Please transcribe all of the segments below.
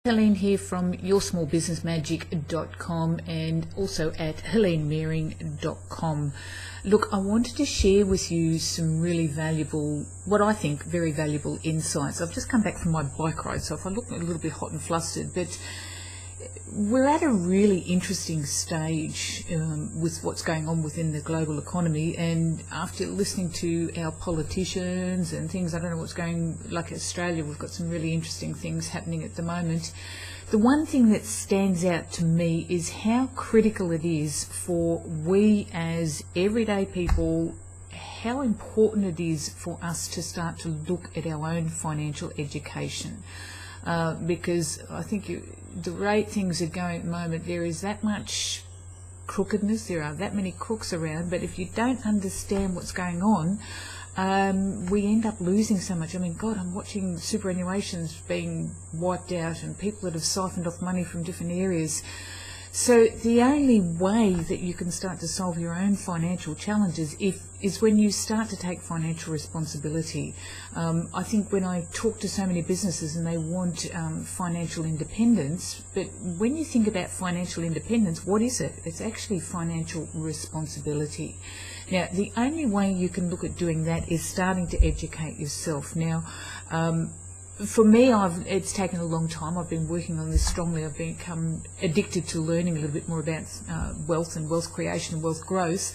Helene here from yoursmallbusinessmagic.com and also at helenemearing.com. Look, I wanted to share with you some really valuable, what I think very valuable insights. I've just come back from my bike ride, so if I look a little bit hot and flustered, but we're at a really interesting stage with what's going on within the global economy, and after listening to our politicians and things, I don't know what's going, like Australia, we've got some really interesting things happening at the moment. The one thing that stands out to me is how critical it is for we as everyday people, how important it is for us to start to look at our own financial education. Because I think the rate things are going at the moment, there is that much crookedness, there are that many crooks around, but if you don't understand what's going on, we end up losing so much. I mean, God, I'm watching superannuations being wiped out and people that have siphoned off money from different areas. So the only way that you can start to solve your own financial challenges is when you start to take financial responsibility. I think when I talk to so many businesses and they want financial independence, but when you think about financial independence, what is it? It's actually financial responsibility. Now, the only way you can look at doing that is starting to educate yourself. Now, for me, it's taken a long time. I've been working on this strongly. I've become addicted to learning a little bit more about wealth and wealth creation and wealth growth.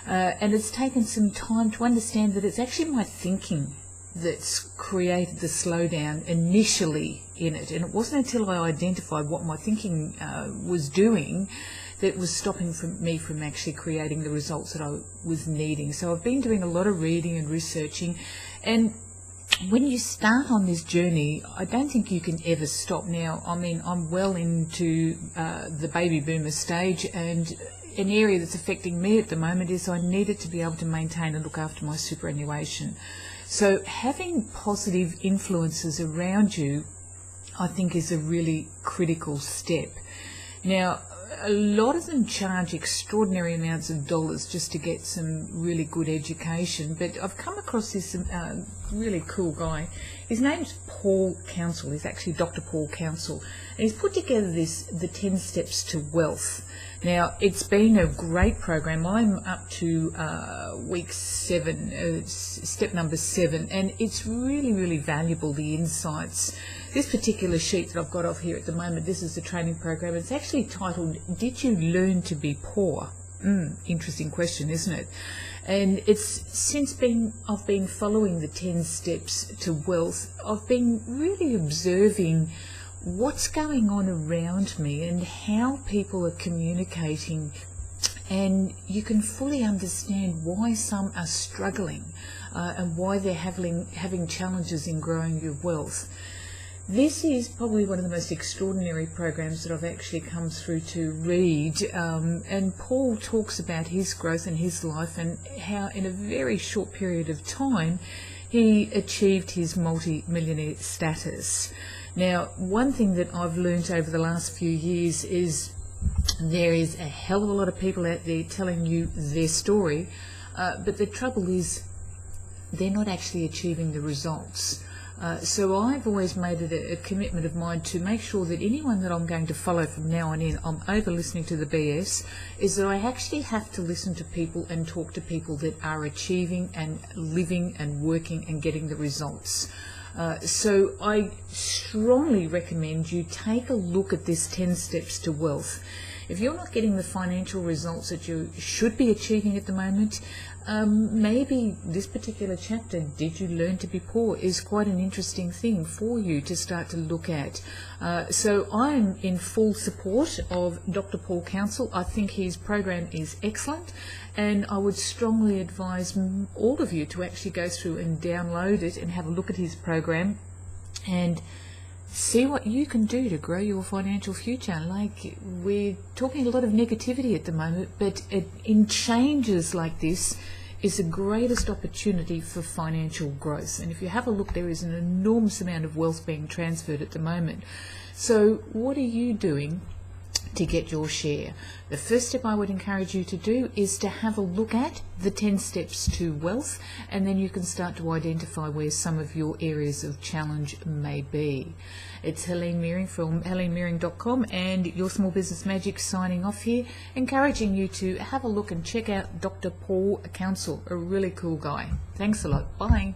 And it's taken some time to understand that it's actually my thinking that's created the slowdown initially in it. And it wasn't until I identified what my thinking was doing that was stopping me from actually creating the results that I was needing. So I've been doing a lot of reading and researching, and when you start on this journey, I don't think you can ever stop. Now, I mean, I'm well into the baby boomer stage, and an area that's affecting me at the moment is I needed to be able to maintain and look after my superannuation. So having positive influences around you, I think, is a really critical step. Now, a lot of them charge extraordinary amounts of dollars just to get some really good education, but I've come across this really cool guy. His name's Paul Counsel. He's actually Dr Paul Counsel, and he's put together the 10 steps to wealth. Now, it's been a great program. I'm up to week 7, step number 7, and it's really, really valuable, the insights. This particular sheet that I've got off here at the moment, this is the training program. It's actually titled, Did You Learn to Be Poor? Interesting question, isn't it? And it's since I've been following the 10 steps to wealth, I've been really observing what's going on around me and how people are communicating, and you can fully understand why some are struggling and why they're having challenges in growing your wealth. This is probably one of the most extraordinary programs that I've actually come through to read, and Paul talks about his growth and his life and how in a very short period of time he achieved his multi-millionaire status. Now, one thing that I've learned over the last few years is there is a hell of a lot of people out there telling you their story, but the trouble is they're not actually achieving the results. So I've always made it a commitment of mine to make sure that anyone that I'm going to follow from now on in, I'm over listening to the BS, is that I actually have to listen to people and talk to people that are achieving and living and working and getting the results. So I strongly recommend you take a look at this 10 steps to wealth. If you're not getting the financial results that you should be achieving at the moment, maybe this particular chapter, Did You Learn to Be Poor, is quite an interesting thing for you to start to look at. So I'm in full support of Dr Paul Counsel. I think his program is excellent, and I would strongly advise all of you to actually go through and download it and have a look at his program and see what you can do to grow your financial future. Like, we're talking a lot of negativity at the moment, but in changes like this is the greatest opportunity for financial growth. And if you have a look, there is an enormous amount of wealth being transferred at the moment. So what are you doing to get your share. The first step I would encourage you to do is to have a look at the 10 steps to wealth, and then you can start to identify where some of your areas of challenge may be. It's Helene Mearing from HeleneMearing.com and Your Small Business Magic signing off here, encouraging you to have a look and check out Dr. Paul Counsel, a really cool guy. Thanks a lot. Bye.